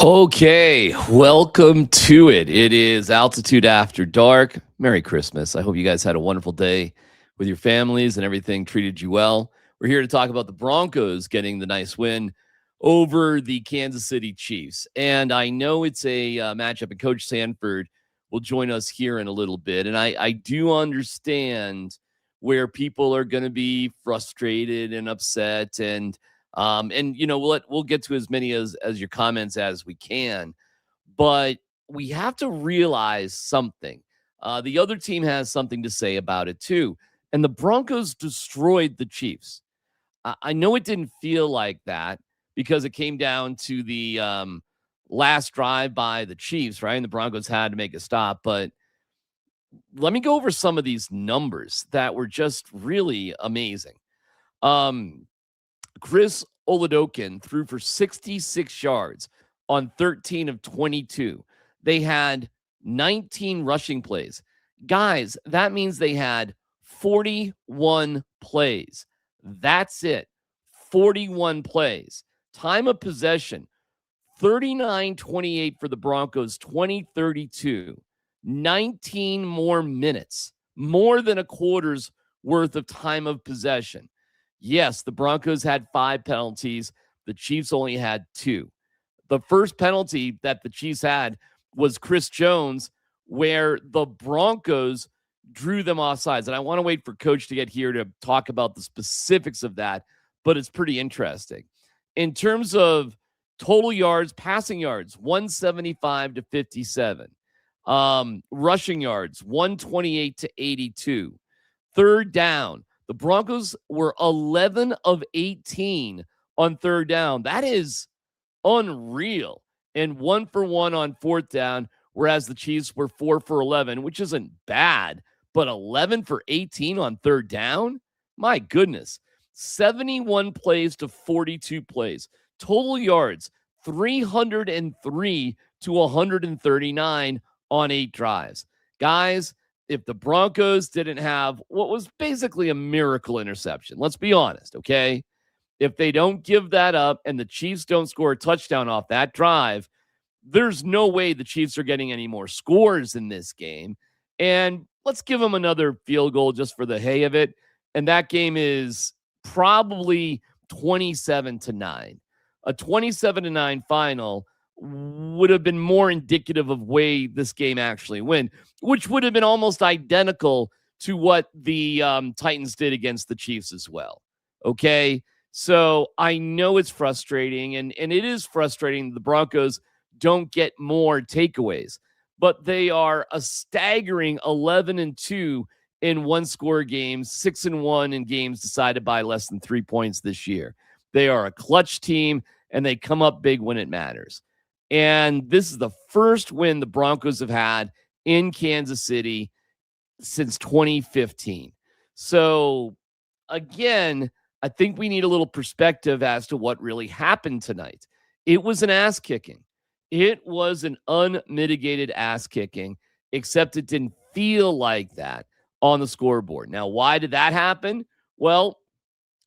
Okay, welcome to it. It is Altitude After Dark. Merry Christmas. I hope you guys had a wonderful day with your families and everything treated you well. We're here to talk about the Broncos getting the nice win over the Kansas City Chiefs. And I know it's a matchup, and Coach Sanford will join us here in a little bit. And I do understand where people are going to be frustrated and upset and we'll get to as many as your comments as we can, but we have to realize something. The other team has something to say about it too, and the Broncos destroyed the Chiefs. I know it didn't feel like that because it came down to the last drive by the Chiefs, right? And the Broncos had to make a stop, but let me go over some of these numbers that were just really amazing. Chris Oladokin threw for 66 yards on 13 of 22. They had 19 rushing plays. Guys, that means they had 41 plays. That's it. 41 plays. Time of possession, 39-28 for the Broncos, 20-32. 19 more minutes, more than a quarter's worth of time of possession. Yes, the Broncos had 5 penalties. The Chiefs only had 2. The first penalty that the Chiefs had was Chris Jones, where the Broncos drew them offsides. And I want to wait for Coach to get here to talk about the specifics of that, but it's pretty interesting. In terms of total yards, passing yards, 175 to 57. Rushing yards, 128 to 82. Third down, the Broncos were 11 of 18 on third down. That is unreal. And 1 for 1 on fourth down, whereas the Chiefs were 4 for 11, which isn't bad, but 11 for 18 on third down? My goodness. 71 plays to 42 plays. Total yards, 303 to 139 on 8 drives. Guys, if the Broncos didn't have what was basically a miracle interception, let's be honest, okay? If they don't give that up and the Chiefs don't score a touchdown off that drive, there's no way the Chiefs are getting any more scores in this game. And let's give them another field goal just for the hay of it. And that game is probably 27-9. A 27-9 final would have been more indicative of way this game actually went, which would have been almost identical to what the Titans did against the Chiefs as well. Okay, so I know it's frustrating, and it is frustrating the Broncos don't get more takeaways, but they are a staggering 11-2 in one-score games, 6-1 in games decided by less than 3 points this year. They are a clutch team, and they come up big when it matters. And this is the first win the Broncos have had in Kansas City since 2015. So, again, I think we need a little perspective as to what really happened tonight. It was an ass kicking. It was an unmitigated ass kicking, except it didn't feel like that on the scoreboard. Now, why did that happen? Well,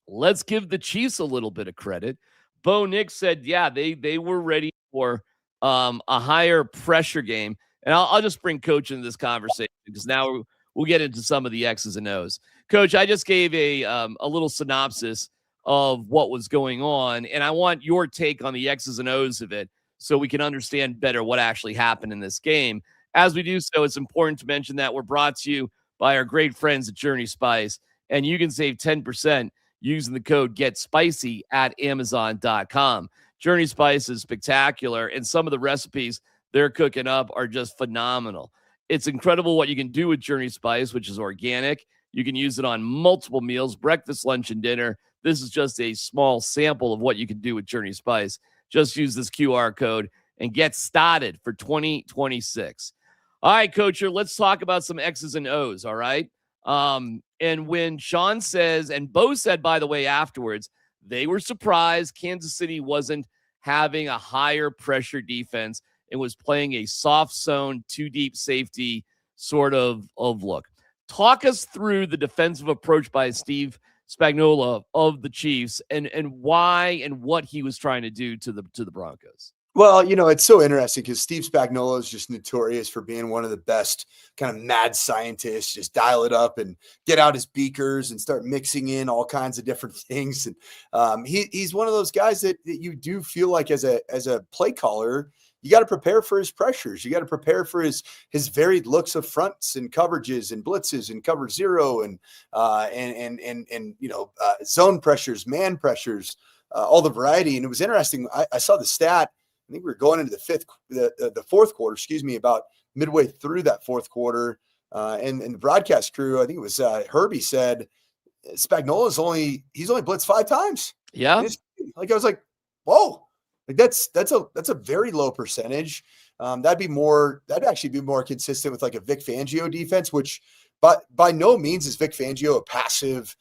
let's give the Chiefs a little bit of credit. Bo Nix said, yeah, they were ready for a higher pressure game. And I'll just bring Coach into this conversation because now we'll get into some of the X's and O's. Coach, I just gave a little synopsis of what was going on, and I want your take on the X's and O's of it so we can understand better what actually happened in this game. As we do so, it's important to mention that we're brought to you by our great friends at Journey Spice, and you can save 10% using the code GETSPICY at Amazon.com. Journey Spice is spectacular, and some of the recipes they're cooking up are just phenomenal. It's incredible what you can do with Journey Spice, which is organic. You can use it on multiple meals, breakfast, lunch, and dinner. This is just a small sample of what you can do with Journey Spice. Just use this QR code and get started for 2026. All right, Coacher, let's talk about some X's and O's, all right? And when Sean says, and Bo said, by the way, afterwards, they were surprised Kansas City wasn't having a higher pressure defense and was playing a soft zone, too deep safety sort of look. Talk us through the defensive approach by Steve Spagnuolo of the Chiefs and why and what he was trying to do to the Broncos. Well, it's so interesting because Steve Spagnuolo is just notorious for being one of the best kind of mad scientists. Just dial it up and get out his beakers and start mixing in all kinds of different things. And he's one of those guys that you do feel like as a play caller, you got to prepare for his pressures. You got to prepare for his varied looks of fronts and coverages and blitzes and cover zero and zone pressures, man pressures, all the variety. And it was interesting. I saw the stat. I think we were going into the fourth quarter, about midway through that fourth quarter. And the broadcast crew, I think it was Herbie, said Spagnuolo's he's only blitzed 5 times. Yeah. I was like, whoa, like that's a very low percentage. That'd actually be more consistent with like a Vic Fangio defense, which by no means is Vic Fangio a passive,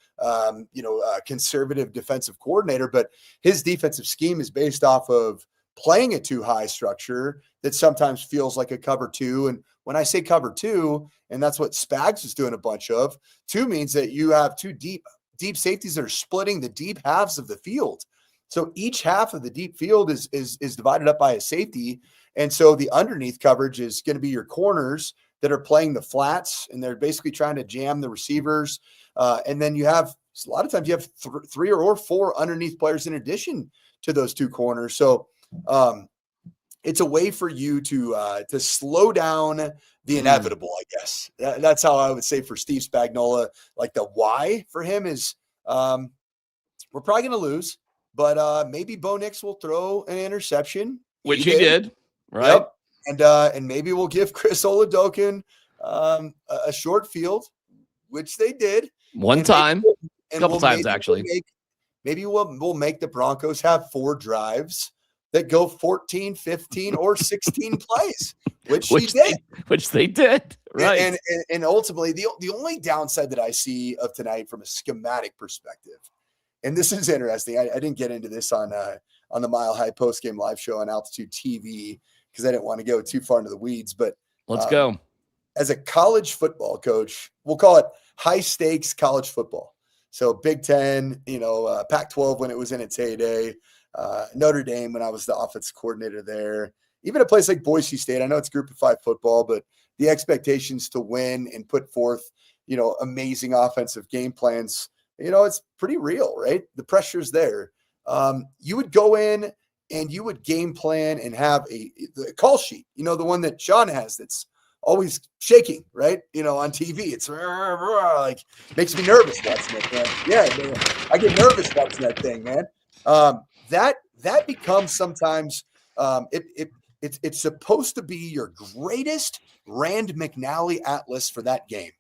conservative defensive coordinator, but his defensive scheme is based off of playing a too high structure that sometimes feels like a cover 2. And when I say cover 2, and that's what Spags is doing a bunch of, 2 means that you have 2 deep safeties that are splitting the deep halves of the field. So each half of the deep field is divided up by a safety. And so the underneath coverage is going to be your corners that are playing the flats, and they're basically trying to jam the receivers. And then you have, a lot of times you have 3 or 4 underneath players in addition to those 2 corners. So it's a way for you to slow down the inevitable, I guess. That's how I would say for Steve Spagnuolo. Like the why for him is we're probably going to lose, but maybe Bo Nix will throw an interception, which he did, right? Yep. And maybe we'll give Chris Oladokun a short field, which they did one time, a couple times actually. Maybe we'll make the Broncos have 4 drives that go 14, 15, or 16 plays, which they did. Right. And ultimately, the only downside that I see of tonight from a schematic perspective, and this is interesting. I didn't get into this on the Mile High postgame live show on Altitude TV because I didn't want to go too far into the weeds. But let's go. As a college football coach, we'll call it high stakes college football. So Big Ten, Pac-12 when it was in its heyday. Notre Dame when I was the offensive coordinator there, even a place like Boise State. I know it's Group of 5 football, but the expectations to win and put forth, amazing offensive game plans, it's pretty real, right? The pressure's there. You would go in and you would game plan and have the call sheet, the one that Sean has that's always shaking, right? On TV, it's like makes me nervous watching that, man. Yeah, I get nervous watching that thing, man. That becomes sometimes it's supposed to be your greatest Rand McNally atlas for that game,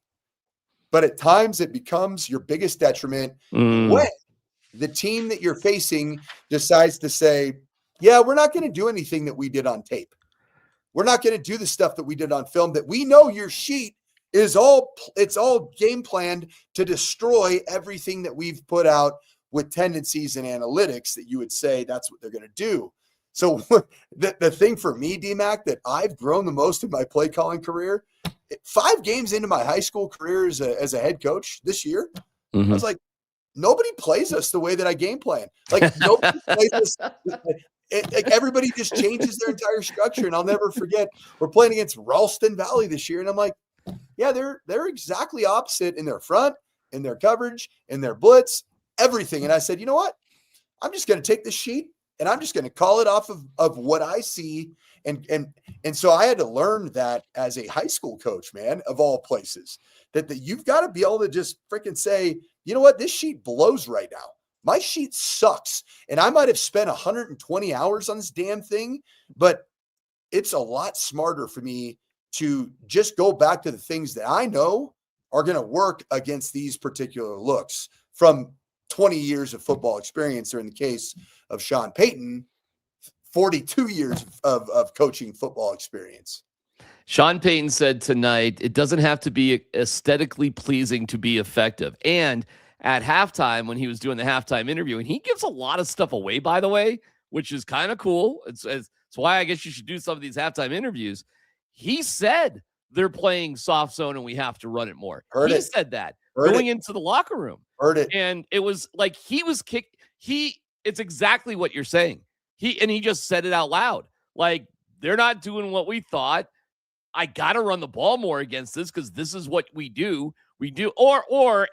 but at times it becomes your biggest detriment when the team that you're facing decides to say, yeah, we're not going to do anything that we did on tape. We're not going to do the stuff that we did on film that we know your sheet is it's all game planned to destroy everything that we've put out with tendencies and analytics that you would say that's what they're going to do. So the thing for me, DMac, that I've grown the most in my play calling career, 5 games into my high school career as a head coach this year, I was like, nobody plays us the way that I game plan. Like nobody plays us. Everybody just changes their entire structure. And I'll never forget, we're playing against Ralston Valley this year. And I'm like, yeah, they're exactly opposite in their front, in their coverage, in their blitz, everything. And I said, you know what? I'm just going to take this sheet and I'm just going to call it off of what I see. And so I had to learn that as a high school coach, man, of all places, that you've got to be able to just freaking say, you know what? This sheet blows right now. My sheet sucks. And I might have spent 120 hours on this damn thing, but it's a lot smarter for me to just go back to the things that I know are going to work against these particular looks from 20 years of football experience, or in the case of Sean Payton, 42 years of coaching football experience. Sean Payton said tonight, it doesn't have to be aesthetically pleasing to be effective. And at halftime, when he was doing the halftime interview, and he gives a lot of stuff away, by the way, which is kind of cool. It's why I guess you should do some of these halftime interviews. He said they're playing soft zone and we have to run it more. He said that going into the locker room. Heard it. And it was like he was kicked. It's exactly what you're saying. He just said it out loud. Like, they're not doing what we thought. I got to run the ball more against this because this is what we do. We do, or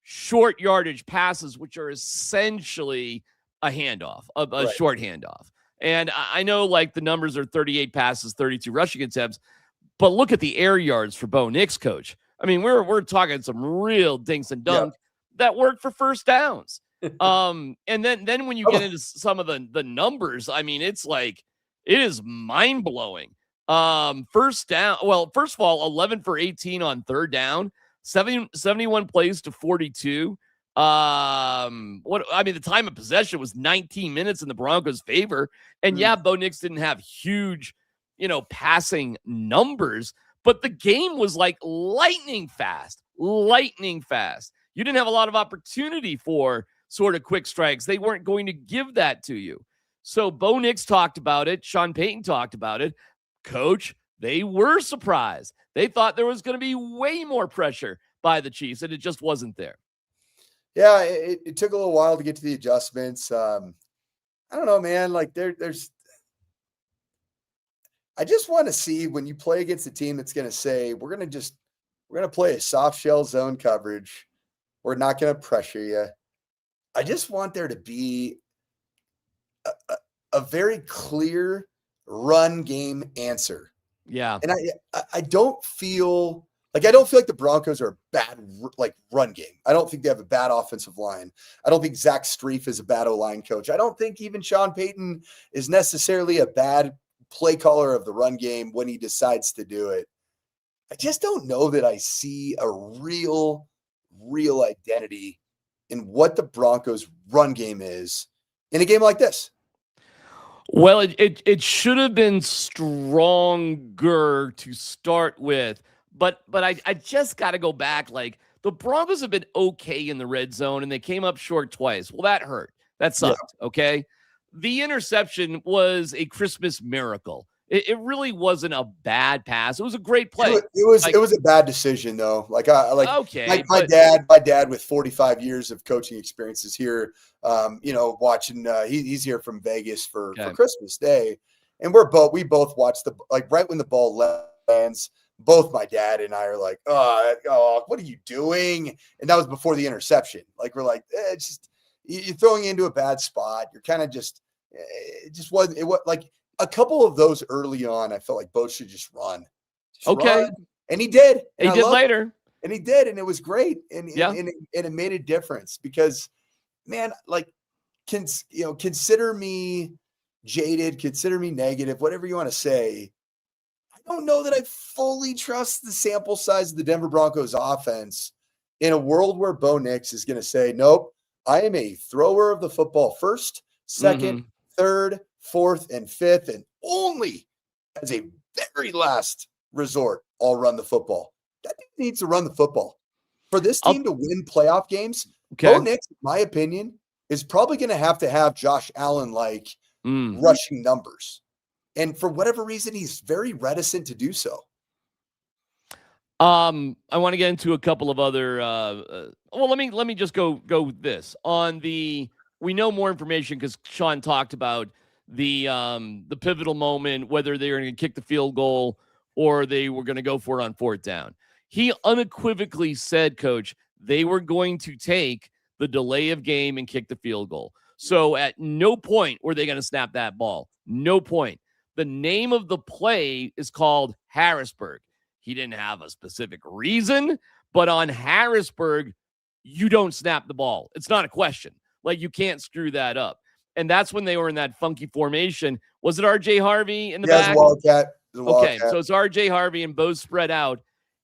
short yardage passes, which are essentially a handoff, a short handoff. And I know like the numbers are 38 passes, 32 rushing attempts, but look at the air yards for Bo Nix, coach. I mean, we're talking some real dinks and dunk that work for first downs. And then when you get into some of the numbers, I mean, it's like, it is mind blowing. First down. Well, first of all, 11 for 18 on third down, 71 plays to 42. The time of possession was 19 minutes in the Broncos' favor. And Bo Nix didn't have huge, passing numbers, but the game was like lightning fast. You didn't have a lot of opportunity for sort of quick strikes. They weren't going to give that to you. So Bo Nix talked about it. Sean Payton talked about it. Coach, they were surprised. They thought there was going to be way more pressure by the Chiefs, and it just wasn't there. Yeah, it took a little while to get to the adjustments. I don't know, man. Like there's I just want to see when you play against a team that's going to say, we're going to play a soft shell zone coverage. We're not going to pressure you. I just want there to be a very clear run game answer. Yeah. And I don't feel like the Broncos are a bad run game. I don't think they have a bad offensive line. I don't think Zach Strief is a bad O-line coach. I don't think even Sean Payton is necessarily a bad play caller of the run game when he decides to do it. I just don't know that I see a real identity in what the Broncos run game is in a game like this. Well, it should have been stronger to start with, but I just got to go back. Like, the Broncos have been okay in the red zone, and they came up short twice. Well, that hurt. That sucked. Yeah. Okay. The interception was a Christmas miracle. It really wasn't a bad pass. It was a great play. It was a bad decision though. My dad with 45 years of coaching experiences here, watching, he's here from Vegas for Christmas Day. And we both watched right when the ball lands, both my dad and I are like, oh, what are you doing? And that was before the interception. Like, we're like, it's just, you're throwing into a bad spot. You're kind of just, a couple of those early on, I felt like Bo should just run. Run. And he did. And he did later. And he did. And it was great. And it made a difference because, man, consider me jaded, consider me negative, whatever you want to say. I don't know that I fully trust the sample size of the Denver Broncos offense in a world where Bo Nix is going to say, nope, I am a thrower of the football first, second, third, fourth, and fifth, and only as a very last resort, I'll run the football. That team needs to run the football. For this team to win playoff games, Bo Nix, in my opinion, is probably going to have Josh Allen rushing numbers. And for whatever reason, he's very reticent to do so. I want to get into a couple of other let me just go this. We know more information because Sean talked about the pivotal moment, whether they were going to kick the field goal or they were going to go for it on fourth down. He unequivocally said, Coach, they were going to take the delay of game and kick the field goal. So at no point were they going to snap that ball. No point. The name of the play is called Harrisburg. He didn't have a specific reason, but on Harrisburg, you don't snap the ball. It's not a question. Like, you can't screw that up. And that's when they were in that funky formation. Was it R.J. Harvey in the back? Wildcat. Okay, so it's R.J. Harvey and Bo spread out.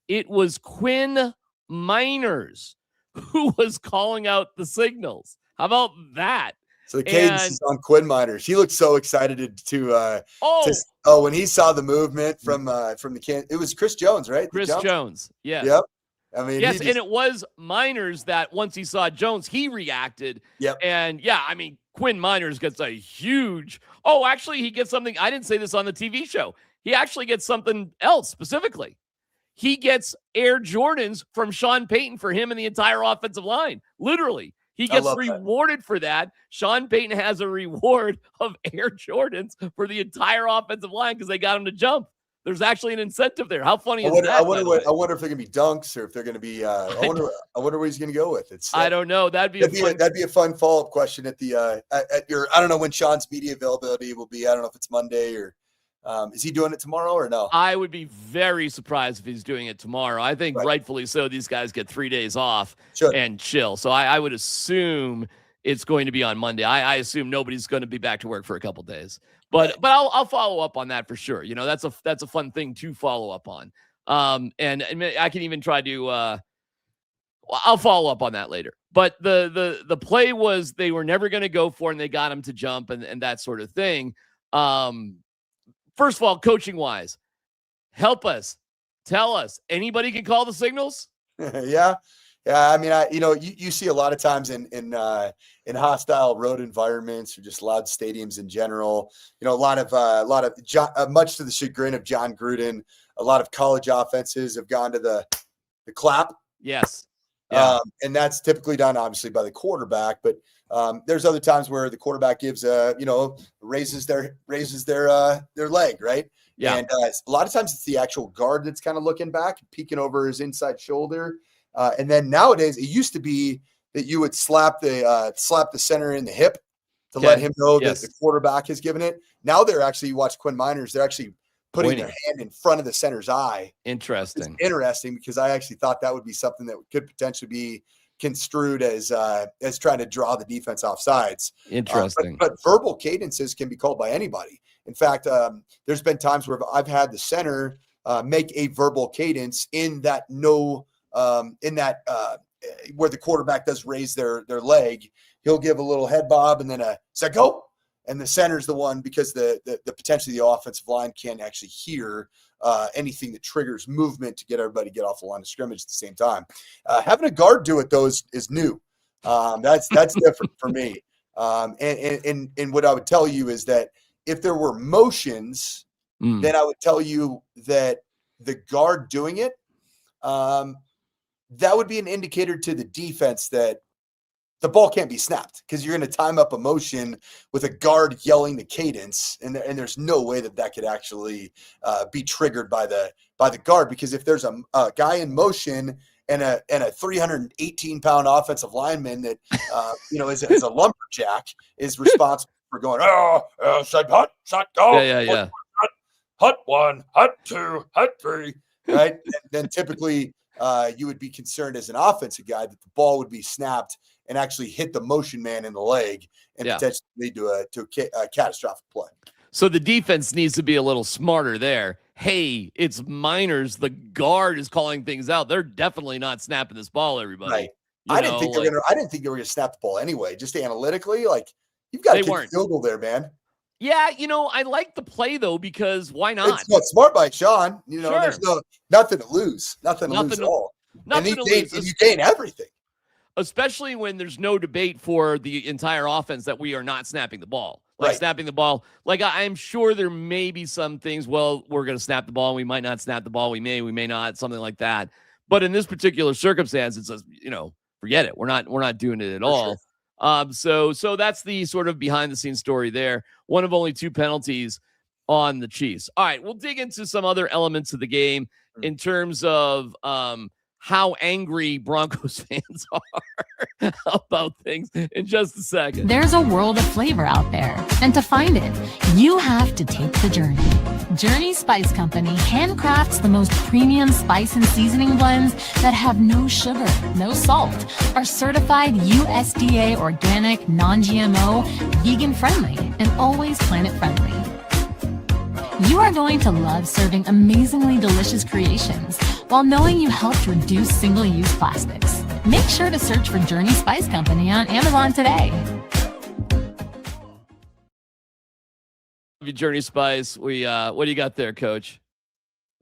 It was Quinn Miners who was calling out the signals. How about that? So the cadence is on Quinn Miners. He looked so excited when he saw the movement from the it was Chris Jones, right? Chris Jones. Yes. Yep. I mean, yes, and it was Miners that once he saw Jones, he reacted. Yep. And Quinn Miners gets a huge. Actually, he gets something. I didn't say this on the TV show. He actually gets something else specifically. He gets Air Jordans from Sean Payton for him and the entire offensive line. Literally, He I gets love that. rewarded for that. Sean Payton has a reward of Air Jordans for the entire offensive line because they got him to jump. There's actually an incentive there. How funny is that? I wonder if they're gonna be dunks or if they're gonna be. I wonder what he's gonna go with. I don't know. That'd be a fun follow-up question at the at your. I don't know when Sean's media availability will be. I don't know if it's Monday or. Is he doing it tomorrow or no? I would be very surprised if he's doing it tomorrow. I think rightfully so. These guys get 3 days off and chill. So I would assume it's going to be on Monday. I assume nobody's going to be back to work for a couple days. But I'll follow up on that for sure. You know, that's a fun thing to follow up on. And I can even try to I'll follow up on that later. But the play was they were never going to go for it, and they got him to jump and that sort of thing. First of all, coaching wise, help us. Tell us. Anybody can call the signals? Yeah. I mean, you see a lot of times in hostile road environments or just loud stadiums in general. You know, a lot of much to the chagrin of John Gruden, a lot of college offenses have gone to the clap. Yes. Yeah. And that's typically done obviously by the quarterback, but there's other times where the quarterback gives raises their leg, right? Yeah. And a lot of times it's the actual guard that's kind of looking back, peeking over his inside shoulder. And then nowadays it used to be that you would slap the center in the hip to let him know that the quarterback has given it. Now they're actually, you watch Quinn Miners, they're actually putting their hand in front of the center's eye. Interesting. It's interesting because I actually thought that would be something that could potentially be construed as trying to draw the defense off sides. Interesting. But verbal cadences can be called by anybody. In fact, there's been times where I've had the center make a verbal cadence in that where the quarterback does raise their leg. He'll give a little head bob and then a "Set go." And the center's the one, because the potentially the offensive line can't actually hear anything that triggers movement to get everybody to get off the line of scrimmage at the same time. Having a guard do it though is new. That's different for me. And what I would tell you is that if there were motions, then I would tell you that the guard doing it, that would be an indicator to the defense that the ball can't be snapped, because you're going to time up a motion with a guard yelling the cadence, and there's no way that could actually be triggered by the guard, because if there's a guy in motion and a 318-pound offensive lineman that is a lumberjack is responsible for going side hut, side go, hut one, hut two, hut three, right? And then typically you would be concerned as an offensive guy that the ball would be snapped and actually hit the motion man in the leg and potentially lead to a catastrophic play. So the defense needs to be a little smarter there. Hey, it's Miners. The guard is calling things out. They're definitely not snapping this ball, everybody. Right. I didn't think they were gonna snap the ball anyway. Just analytically, like, you've got to kick a field goal there, man. Yeah, I like the play though, because why not? It's smart by Sean. There's nothing to lose. Nothing to lose at all. And you gain everything. Especially when there's no debate for the entire offense that we are not snapping the ball. Snapping the ball. Like, I'm sure there may be some things, well, we're going to snap the ball. We might not snap the ball. We may not, something like that. But in this particular circumstance, it's forget it. We're not doing it at all. Sure. So that's the sort of behind the scenes story there. One of only 2 penalties on the Chiefs. All right, we'll dig into some other elements of the game in terms of how angry Broncos fans are about things in just a second. There's a world of flavor out there, and to find it, you have to take the journey. Journey Spice Company handcrafts the most premium spice and seasoning blends that have no sugar, no salt, are certified USDA organic, non-GMO, vegan-friendly, and always planet-friendly. You are going to love serving amazingly delicious creations while knowing you helped reduce single-use plastics. Make sure to search for Journey Spice Company on Amazon today. Journey Spice, what do you got there, Coach?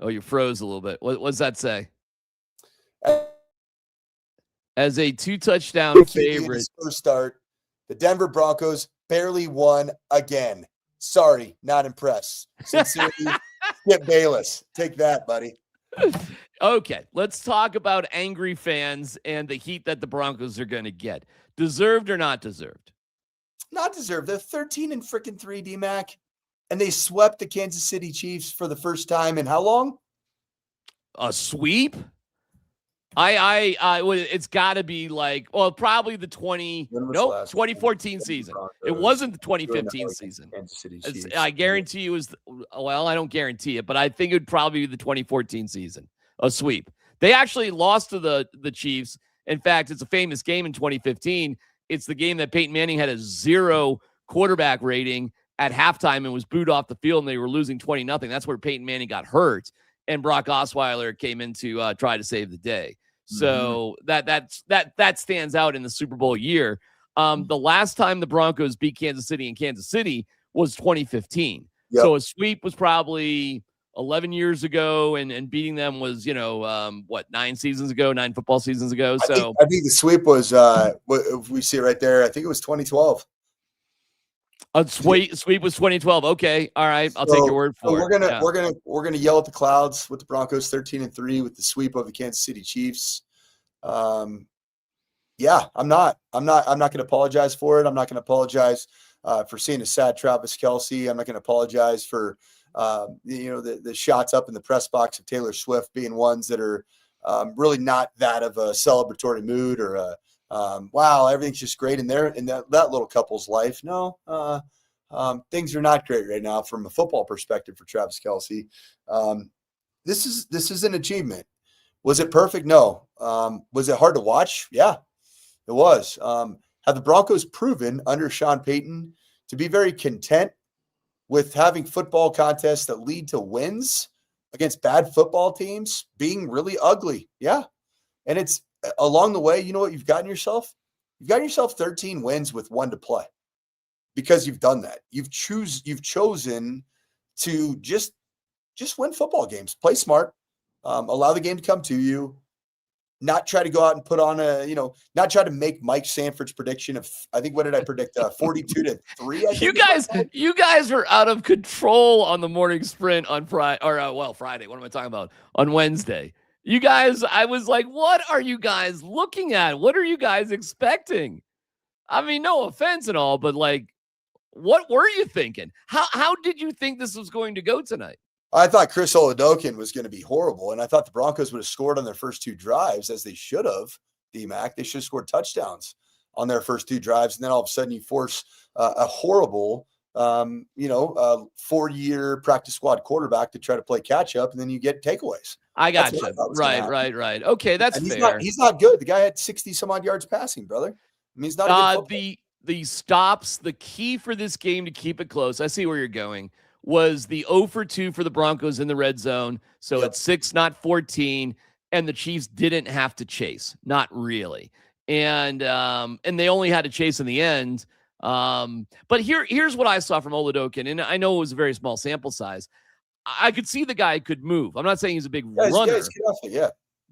Oh, you froze a little bit. What's that say? As a 2-touchdown favorite. His first start, the Denver Broncos barely won again. Sorry, not impressed. Sincerely, Skip Bayless. Take that, buddy. Okay, let's talk about angry fans and the heat that the Broncos are going to get. Deserved or not deserved? Not deserved. They're 13-3 DMac, and they swept the Kansas City Chiefs for the first time in how long? A sweep? It's got to be like, well, probably the 2014 season. It wasn't the 2015 season. Kansas City Chiefs. I guarantee you I don't guarantee it, but I think it would probably be the 2014 season, a sweep. They actually lost to the Chiefs. In fact, it's a famous game in 2015. It's the game that Peyton Manning had a 0 quarterback rating at halftime and was booed off the field, and they were losing 20-0. That's where Peyton Manning got hurt, and Brock Osweiler came in to try to save the day. So that stands out in the Super Bowl year. The last time the Broncos beat Kansas City in Kansas City was 2015. Yep. So a sweep was probably 11 years ago, and beating them was, 9 football seasons ago. So I think the sweep was if we see it right there, I think it was 2012. A sweep was 2012. Okay, all right, I'll take your word for it. We're gonna yell at the clouds with the Broncos 13-3 with the sweep of the Kansas City Chiefs. I'm not gonna apologize for it. I'm not gonna apologize for seeing a sad Travis Kelce. I'm not gonna apologize for the shots up in the press box of Taylor Swift being ones that are really not that of a celebratory mood or a wow, everything's just great in that little couple's life. No, things are not great right now from a football perspective for Travis Kelce. This is an achievement. Was it perfect? No. Was it hard to watch? Yeah, it was. Have the Broncos proven under Sean Payton to be very content with having football contests that lead to wins against bad football teams being really ugly? Yeah. And it's along the way, you know what you've gotten yourself? You've gotten yourself 13 wins with 1 to play because you've done that. You've chosen to just win football games, play smart, allow the game to come to you, not try to go out and put on not try to make Mike Sanford's prediction of, I think, what did I predict? 42-3. You guys were out of control on the morning sprint on Friday, Friday. What am I talking about? On Wednesday. You guys, I was like, what are you guys looking at? What are you guys expecting? I mean, no offense and all, but like, what were you thinking? How did you think this was going to go tonight? I thought Chris Oladokun was going to be horrible, and I thought the Broncos would have scored on their first 2 drives, as they should have, DMac. They should have scored touchdowns on their first 2 drives, and then all of a sudden you force a horrible, 4-year practice squad quarterback to try to play catch-up, and then you get takeaways. I got you. Right. Okay, that's fair. He's not good. The guy had 60-some-odd yards passing, brother. I mean, he's not a good football. The stops, the key for this game to keep it close, I see where you're going, was the 0 for 2 for the Broncos in the red zone. So it's 6, not 14, and the Chiefs didn't have to chase. Not really. And they only had to chase in the end. But here's what I saw from Oladokun, and I know it was a very small sample size. I could see the guy could move. I'm not saying he's a big runner.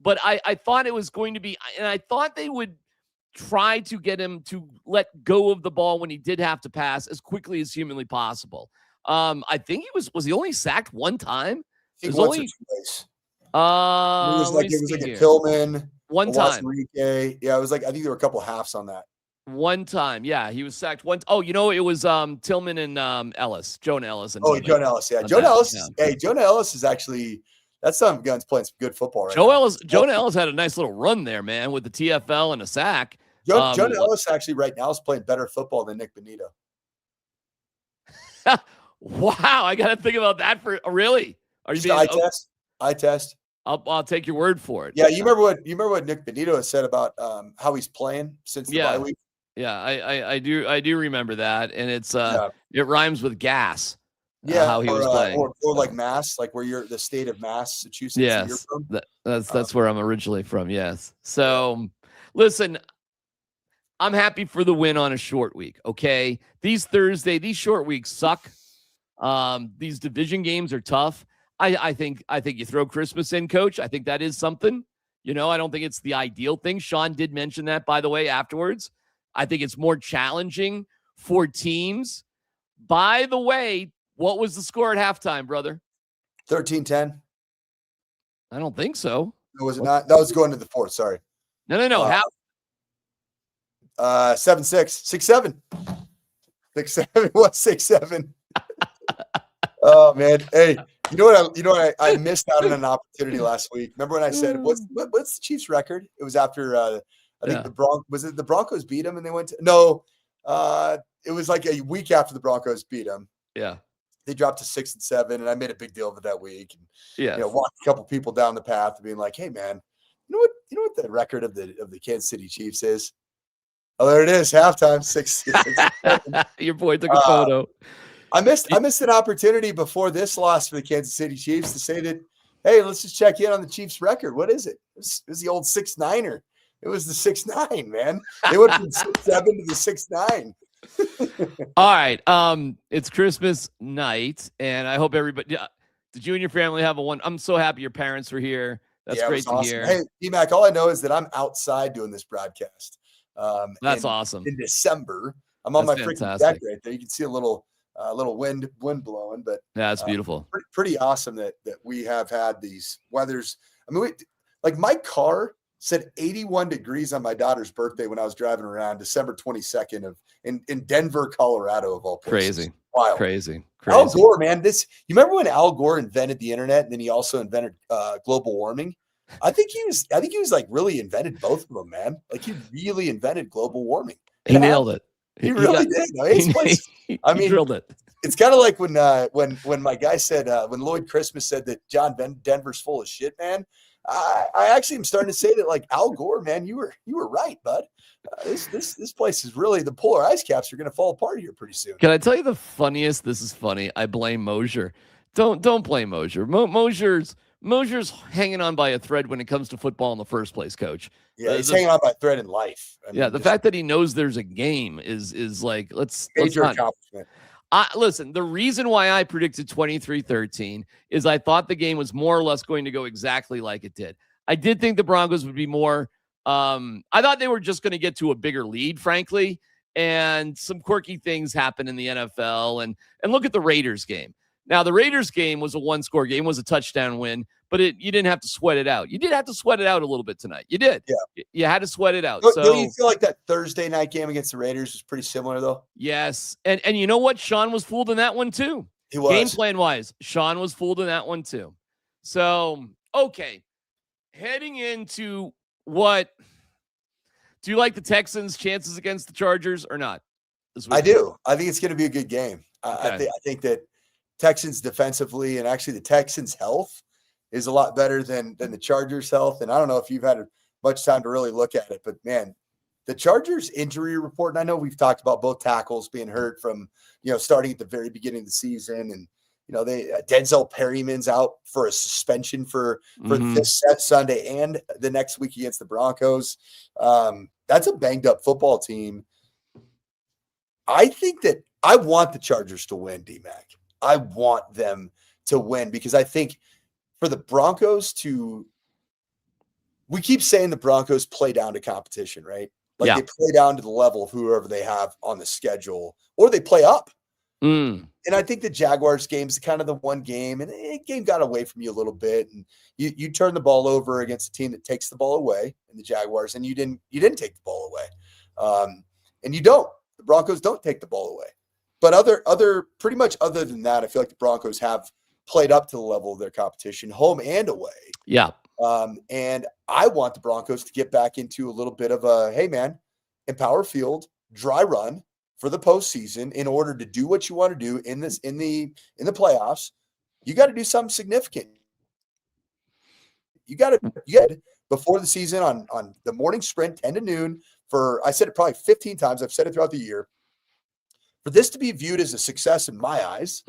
But I thought it was going to be, and I thought they would try to get him to let go of the ball when he did have to pass as quickly as humanly possible. I think was he only sacked 1 time? It was only twice. It was like a Tillman, 1 time. Yeah, it was like, I think there were a couple halves on that. 1 time. Yeah, he was sacked 1. Oh, it was Tillman and Ellis, Jonah Ellis. And Jonah Ellis. Yeah, Jonah Ellis. Yeah. Hey, Jonah Ellis is actually, that's some guns playing some good football right now. Jonah Ellis had a nice little run there, man, with the TFL and a sack. Jonah Ellis actually right now is playing better football than Nick Bonito. Wow, I got to think about that for really. Are you being eye test? I'll take your word for it. Yeah, you remember what Nick Bonito has said about how he's playing since the bye week? Yeah, I do remember that, and it's it rhymes with gas. Yeah, how he was playing, or like Mass, like where you're the state of Massachusetts. Yes, you're from. That's where I'm originally from. Yes. So, listen, I'm happy for the win on a short week. Okay, these short weeks suck. These division games are tough. I think you throw Christmas in, Coach. I think that is something. I don't think it's the ideal thing. Sean did mention that, by the way, afterwards. I think it's more challenging for teams. By the way, what was the score at halftime, brother? 13-10. I don't think so. No, was it not? That was going to the fourth. Sorry. No. How? 7-6, 6-7, 6-7. What 6-7? Oh man, hey, you know what? I missed out on an opportunity last week. Remember when I said, "What's the Chiefs' record?" It was after I think the Broncos beat them and they went to no. It was like a week after the Broncos beat them. Yeah, they dropped to 6-7, and I made a big deal of it that week. And walked a couple people down the path being like, "Hey man, you know what the record of the Kansas City Chiefs is?" Oh, there it is. Halftime, 6. Your boy took a photo. I missed an opportunity before this loss for the Kansas City Chiefs to say that, hey, let's just check in on the Chiefs record. What is it? It was the old 6-9er. It was the 6-9, man. They went from 6-7 to the 6-9. All right. It's Christmas night, and I hope everybody. Did you and your family have a one? I'm so happy your parents were here. That's great to hear. Hey, DMac, all I know is that I'm outside doing this broadcast. That's awesome. In December, I'm on my freaking deck right there. You can see a little wind blowing, but yeah, it's beautiful. Pretty awesome that we have had these weathers. I mean, like my car said 81 degrees on my daughter's birthday when I was driving around December 22nd in Denver, Colorado, of all places. Crazy. Wild. Crazy. Al Gore, man, you remember when Al Gore invented the internet and then he also invented global warming? I think he was like really invented both of them, man. Like he really invented global warming. He nailed it. He really did. I mean, drilled it. It's kind of like when my guy said when Lloyd Christmas said that John Denver's full of shit, man. I actually am starting to say that, like, Al Gore, man, you were right, bud. This place is really, the polar ice caps are going to fall apart here pretty soon. Can I tell you the funniest? This is funny. I blame Mosier. Don't blame Mosier. Mosier's hanging on by a thread when it comes to football in the first place, Coach. Yeah, he's hanging on by a thread in life. I mean, the fact that he knows there's a game is like major accomplishment. Listen, the reason why I predicted 23-13 is I thought the game was more or less going to go exactly like it did. I did think the Broncos would be more. I thought they were just going to get to a bigger lead, frankly, and some quirky things happen in the NFL. And look at the Raiders game. Now, the Raiders game was a one-score game, was a touchdown win, but you didn't have to sweat it out. You did have to sweat it out a little bit tonight. You did. Yeah. You had to sweat it out. Don't you feel like that Thursday night game against the Raiders was pretty similar, though? Yes. And you know what? Sean was fooled in that one, too. He was. Game plan-wise, Sean was fooled in that one, too. So, okay. Heading into what? Do you like the Texans' chances against the Chargers or not? I do. I think it's going to be a good game. Okay. I think that Texans defensively and actually the Texans' health is a lot better than the Chargers' health. And I don't know if you've had much time to really look at it, but man, the Chargers injury report, and I know we've talked about both tackles being hurt from, starting at the very beginning of the season. And, Denzel Perryman's out for a suspension for this Sunday and the next week against the Broncos. That's a banged up football team. I think that I want the Chargers to win, DMac. I want them to win because I think for the Broncos we keep saying the Broncos play down to competition, right? Like they play down to the level of whoever they have on the schedule, or they play up. And I think the Jaguars game's kind of the one game, and the game got away from you a little bit. And you turn the ball over against a team that takes the ball away, and the Jaguars, and you didn't take the ball away. And you don't. The Broncos don't take the ball away. But pretty much other than that, I feel like the Broncos have played up to the level of their competition, home and away. Yeah. And I want the Broncos to get back into a little bit of a, hey man, Empower Field, dry run for the postseason. In order to do what you want to do in the playoffs, you got to do something significant. You got to before the season on the morning sprint, 10 to noon. I said it probably 15 times. I've said it throughout the year. For this to be viewed as a success in my eyes,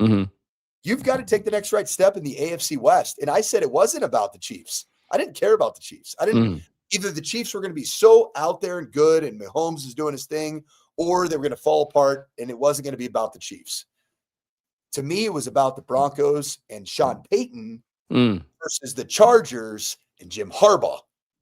you've got to take the next right step in the AFC West. And I said it wasn't about the Chiefs. I didn't care about the Chiefs. I didn't. Either the Chiefs were going to be so out there and good and Mahomes is doing his thing, or they were going to fall apart and it wasn't going to be about the Chiefs. To me, it was about the Broncos and Sean Payton versus the Chargers and Jim Harbaugh,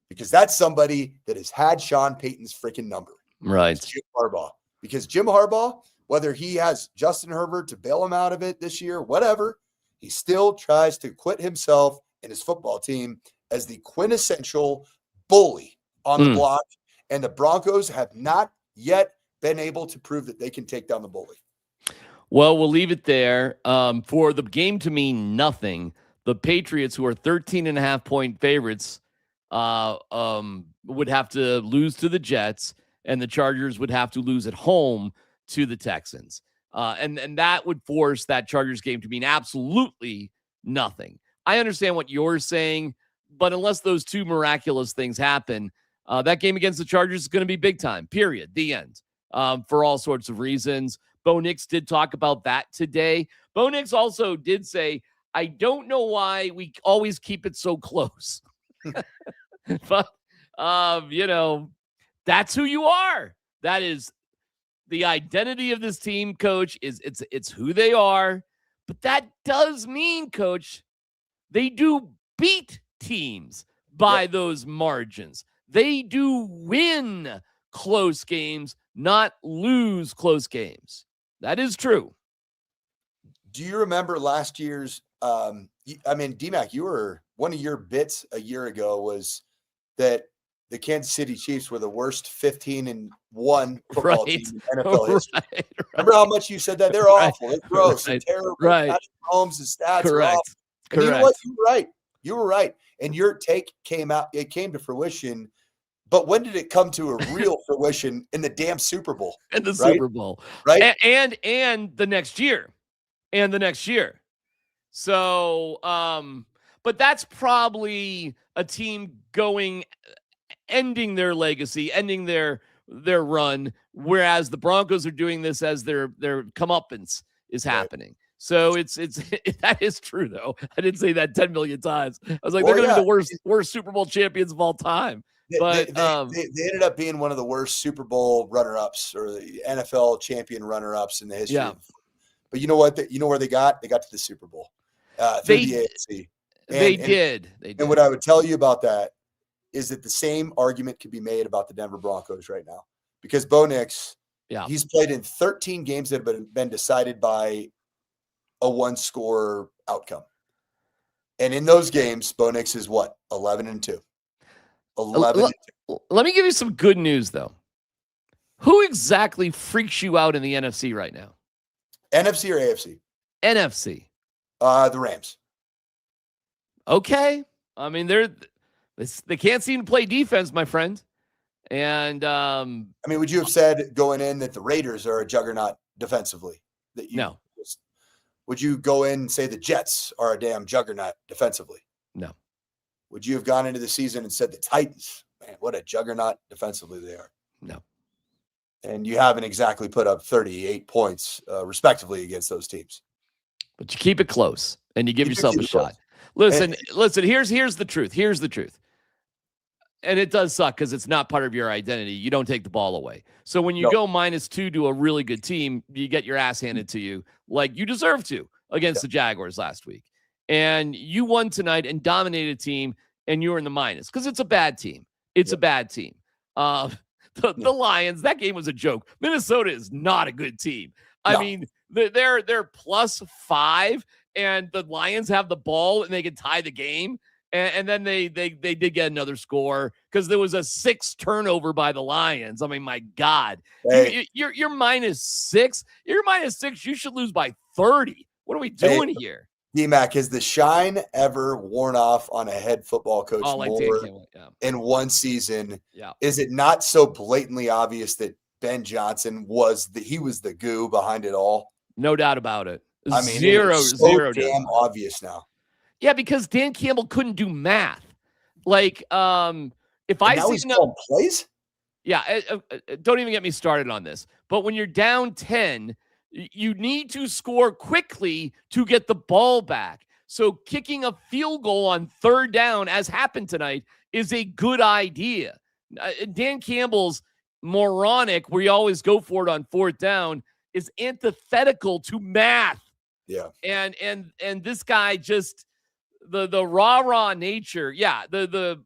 because that's somebody that has had Sean Payton's freaking number. Right. It's Jim Harbaugh. Because Jim Harbaugh, whether he has Justin Herbert to bail him out of it this year, whatever, he still tries to acquit himself and his football team as the quintessential bully on the block, and the Broncos have not yet been able to prove that they can take down the bully. Well, we'll leave it there. For the game to mean nothing, the Patriots, who are 13.5-point favorites, would have to lose to the Jets, and the Chargers would have to lose at home to the Texans. And that would force that Chargers game to mean absolutely nothing. I understand what you're saying, but unless those two miraculous things happen, that game against the Chargers is going to be big time, period. The end. For all sorts of reasons. Bo Nix did talk about that today. Bo Nix also did say, I don't know why we always keep it so close. But, that's who you are. That is the identity of this team, Coach, it's who they are. But that does mean, Coach, they do beat teams by those margins. They do win close games, not lose close games. That is true. Do you remember last year's, DMac, you were, one of your bits a year ago was that the Kansas City Chiefs were the worst 15-1 football team in NFL history. Right. Remember how much you said that? They're awful. They're gross and terrible. Right. Holmes' stats are Correct. awful. And you know what? You were right. You were right. And your take came to fruition. But when did it come to a real fruition? In the damn Super Bowl. In the Super Bowl. Right. And the next year. So, but that's probably a team ending their legacy, ending their run, whereas the Broncos are doing this as their comeuppance is happening. So it's that is true though. I didn't say that 10 million times. I was like, they're going to be the worst Super Bowl champions of all time. But they ended up being one of the worst Super Bowl runner-ups or the NFL champion runner-ups in the history. Yeah. But you know what? You know where they got? They got to the Super Bowl through the AFC. They did. And what I would tell you about that is that the same argument could be made about the Denver Broncos right now, because Bo Nix, he's played in 13 games that have been decided by a one-score outcome. And in those games, Bo Nix is what? 11-2. 11-2. Let me give you some good news, though. Who exactly freaks you out in the NFC right now? NFC or AFC? NFC. The Rams. Okay. I mean, they can't seem to play defense, my friend. And would you have said going in that the Raiders are a juggernaut defensively? No. Would you go in and say the Jets are a damn juggernaut defensively? No. Would you have gone into the season and said the Titans, man, what a juggernaut defensively they are? No. And you haven't exactly put up 38 points respectively against those teams. But you keep it close and you give yourself a shot. Listen, here's the truth. Here's the truth. And it does suck because it's not part of your identity. You don't take the ball away. So when you go -2 to a really good team, you get your ass handed to you like you deserve to against the Jaguars last week. And you won tonight and dominated a team, and you were in the minus because it's a bad team. It's a bad team. The Lions, that game was a joke. Minnesota is not a good team. I mean, they're +5, and the Lions have the ball, and they can tie the game. And then they did get another score because there was a 6 turnover by the Lions. I mean, my God, you're -6. You're -6. You should lose by 30. What are we doing here? DMac, has the shine ever worn off on a head football coach more in one season? Yeah. Is it not so blatantly obvious that Ben Johnson was the goo behind it all? No doubt about it. I mean, zero damn obvious now. Yeah, because Dan Campbell couldn't do math. Like, if I see he's calling plays, don't even get me started on this. But when you're down 10, you need to score quickly to get the ball back. So kicking a field goal on 3rd down, as happened tonight, is a good idea. Dan Campbell's moronic, where you always go for it on 4th down, is antithetical to math. Yeah, and this guy just. The rah-rah nature, the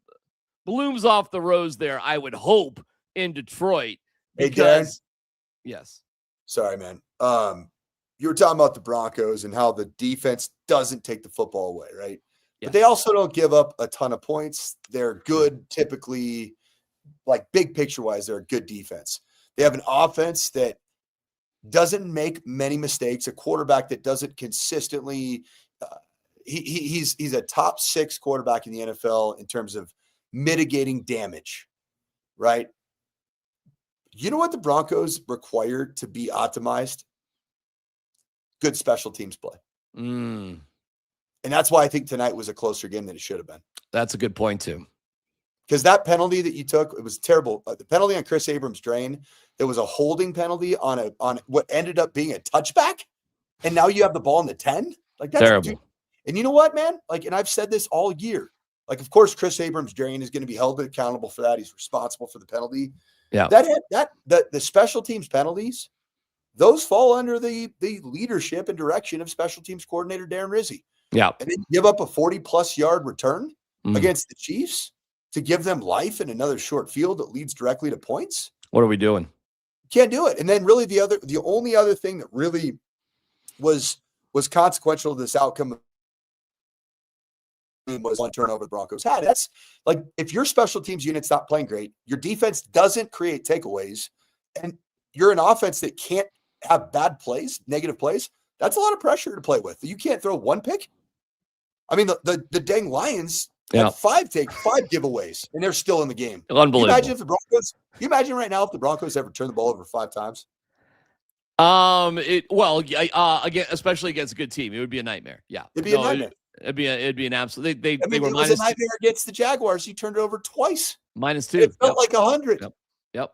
blooms off the rose there, I would hope, in Detroit. Because, yes. Sorry, man. You were talking about the Broncos and how the defense doesn't take the football away, right? but they also don't give up a ton of points. They're good, typically, like big picture wise, they're a good defense. They have an offense that doesn't make many mistakes, a quarterback that doesn't consistently he's a top 6 quarterback in the NFL in terms of mitigating damage, right? You know what the Broncos require to be optimized? Good special teams play. And that's why I think tonight was a closer game than it should have been. That's a good point too. Because that penalty that you took, it was terrible. The penalty on Chris Abrams' drain, there was a holding penalty on what ended up being a touchback. And now you have the ball in the 10. Like, that's terrible. Dude. And you know what, man? Like, and I've said this all year. Like, of course, Chris Abrams' drain is going to be held accountable for that. He's responsible for the penalty. Yeah. The special teams penalties, those fall under the leadership and direction of special teams coordinator Darren Rizzi. Yeah. And then give up a 40-plus yard return against the Chiefs to give them life in another short field that leads directly to points. What are we doing? Can't do it. And then really the only other thing that really was consequential to this outcome was one turnover the Broncos had. That's like, if your special teams unit's not playing great, your defense doesn't create takeaways, and you're an offense that can't have bad plays, negative plays, that's a lot of pressure to play with. You can't throw one pick. I mean, the dang Lions had 5 giveaways, and they're still in the game. Unbelievable. Can you imagine right now if the Broncos ever turn the ball over 5 times? Again, especially against a good team, it would be a nightmare. Yeah, it'd be a nightmare. It'd be an absolute. They were it was minus a nightmare against the Jaguars. You turned it over twice. -2. It felt like 100. Yep.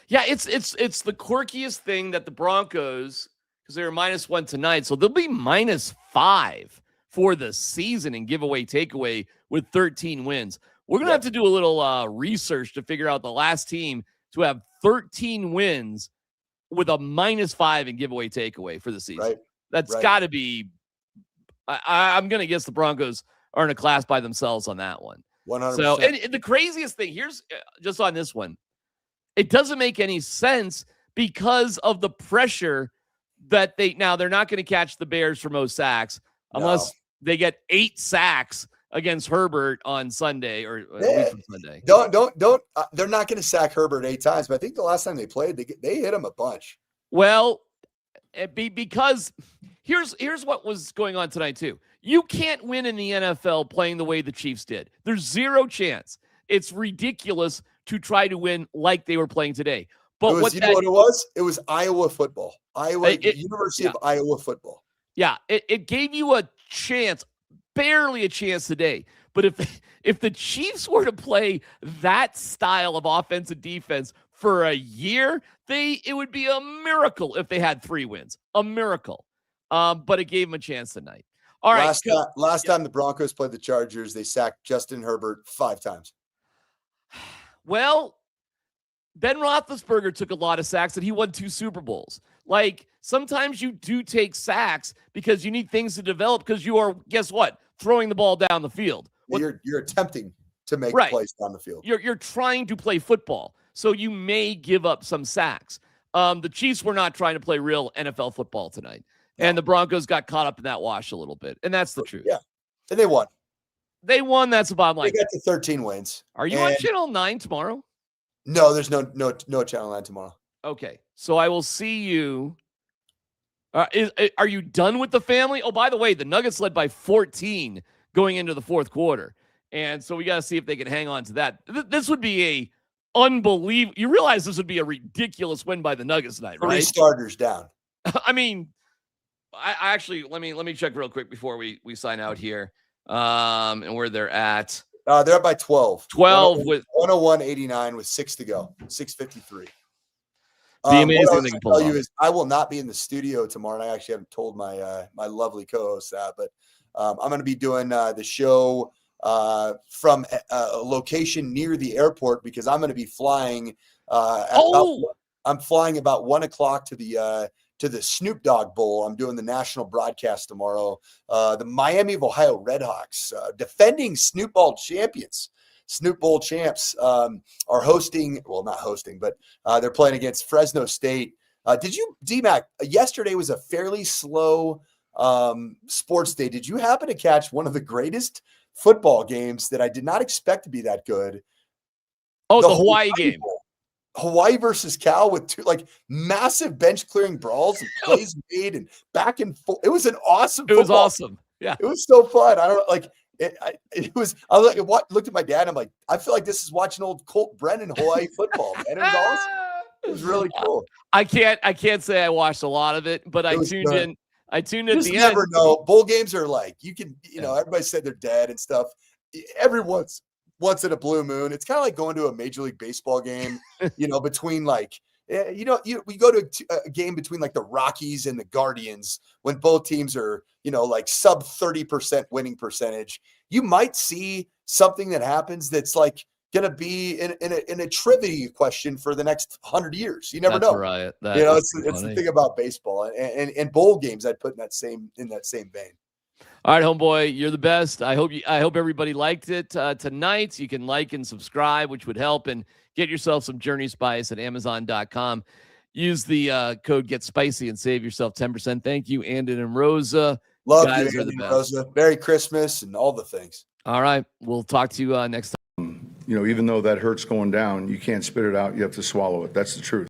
Yeah, it's the quirkiest thing that the Broncos, because they were -1 tonight, so they'll be -5 for the season in giveaway takeaway with 13 wins. We're gonna have to do a little research to figure out the last team to have 13 wins with a -5 in giveaway takeaway for the season. Right. That's got to be. I'm going to guess the Broncos are in a class by themselves on that one. 100%. So, and the craziest thing, here's just on this one, it doesn't make any sense because of the pressure that they're not going to catch the Bears for most sacks unless they get 8 sacks against Herbert on Sunday or a week from Sunday. Don't. They're not going to sack Herbert 8 times, but I think the last time they played, they hit him a bunch. Well, because here's what was going on tonight too. You can't win in the NFL playing the way the Chiefs did. There's 0 chance. It's ridiculous to try to win like they were playing today. But know what it was? It was Iowa football. University of Iowa football. Yeah, it gave you a chance, barely a chance today. But if the Chiefs were to play that style of offense and defense for a year, it would be a miracle if they had 3 wins. A miracle. But it gave them a chance tonight. All right. Last time the Broncos played the Chargers, they sacked Justin Herbert 5 times. Well, Ben Roethlisberger took a lot of sacks and he won 2 Super Bowls. Like, sometimes you do take sacks because you need things to develop because you are, guess what, throwing the ball down the field. You're attempting to make plays down the field. You're trying to play football, so you may give up some sacks. The Chiefs were not trying to play real NFL football tonight, and the Broncos got caught up in that wash a little bit, and that's the truth. Yeah, and they won. They won. That's the bottom line. They got to 13 wins. Are you on Channel 9 tomorrow? No, there's no Channel 9 tomorrow. Okay, so I will see you. Are you done with the family? Oh, by the way, the Nuggets led by 14 going into the 4th quarter. And so we got to see if they can hang on to that. This would be a unbelievable. You realize this would be a ridiculous win by the Nuggets tonight, right? 3 starters down. I mean, I actually, let me check real quick before we sign out here. And where they're at. They're up by 12. 12 with 101-89 with 6 to go. 6:53. The amazing what I thing to tell you is I will not be in the studio tomorrow, and I actually haven't told my my lovely co-host that, but I'm going to be doing the show from a location near the airport because I'm going to be flying. I'm flying about 1:00 to the Snoop Dogg Bowl. I'm doing the national broadcast tomorrow. The Miami of Ohio Redhawks, defending Snoop Bowl champions. Snoop Bowl champs are hosting, well, not hosting, but they're playing against Fresno State. DMac, yesterday was a fairly slow Sports Day, did you happen to catch one of the greatest football games that I did not expect to be that good? Oh, the Hawaii game. Bowl. Hawaii versus Cal with two massive bench clearing brawls and plays made and back and forth. It was an awesome. It was awesome. Yeah, it was so fun. I don't like it. It was. I was like, looked at my dad. I'm like, I feel like this is watching old Colt Brennan Hawaii football. Man, it was awesome. It was really cool. I can't say I watched a lot of it, but I tuned in. I tuned in at the end. You never know. Bowl games are like everybody said they're dead and stuff. Every once in a blue moon, it's kind of like going to a Major League Baseball game. Between like we go to a game between like the Rockies and the Guardians when both teams are like sub 30% winning percentage. You might see something that happens that's like going to be in a trivia question for the next 100 years. You never know. Right. It's the thing about baseball and bowl games. I'd put in that same vein. All right, homeboy, you're the best. I hope everybody liked it tonight. You can like and subscribe, which would help, and get yourself some Journey Spice at Amazon.com. Use the code Get Spicy and save yourself 10%. Thank you, Andon and Rosa. Love guys you, are the Andy best. and Rosa. Merry Christmas and all the things. All right, we'll talk to you next time. Even though that hurts going down, you can't spit it out. You have to swallow it. That's the truth.